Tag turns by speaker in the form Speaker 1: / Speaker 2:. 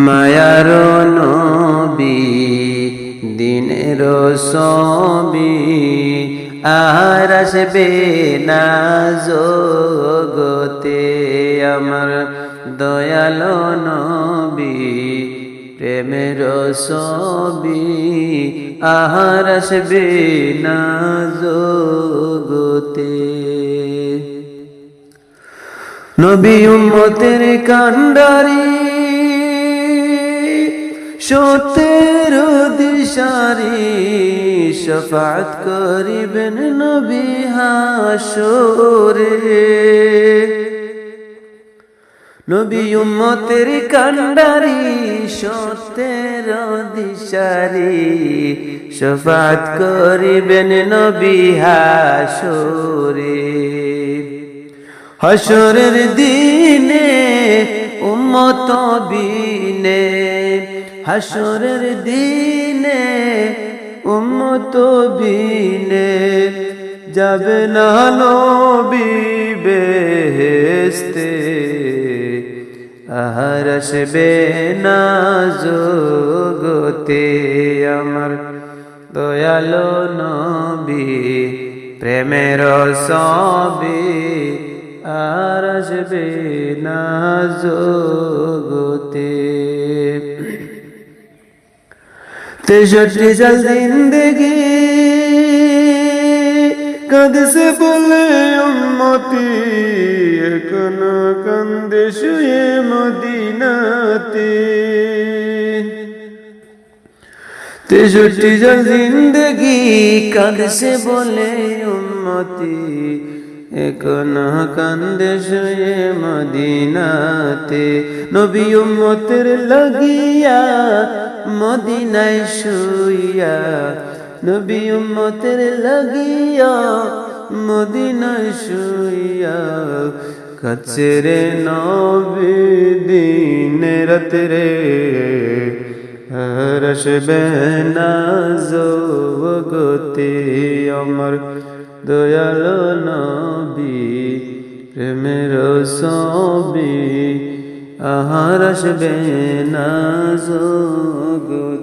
Speaker 1: মায়ার নবী দিনের ছবি আর আসবে না জগতে আমার দয়াল নবী প্রেমের ছবি আর আসবে না জগতে। নবী উম্মতের কান্ডারি সত্যের দিশারি শফাত করিবেন নবী হাসরে। নবী উম্মতের কান্ডারি সত্যের দিশারি শফাত করিবেন নবী হাসরে। হাসরের দিনে উম্মত বিনে হাসরের দিনে উম্মত বিনে যাবে না নবী বেহেশতে আর আসবে না জগতে আমার দয়াল নবী প্রেমের ছবি আর আসবে না জগতে। 63 সাল জিন্দেগি কাঁদছে বলে উম্মতি এখনো কান্দে শুয়ে মদিনাতে। 63 সাল জিন্দেগি কাঁদছে বলে উম্মতি এখনো কান্দে শুয়ে মদিনাতে। নবী উম্মতের লাগিয়া মদিনায় শুইয়া নবী উম্মতের লাগিয়া মদিনায় শুইয়া কাছে রে নবী দিনে রাতে রে আর আসবে না জগতে আমার দয়াল নবী প্রেমের ছবি আর আসবে না জগতে।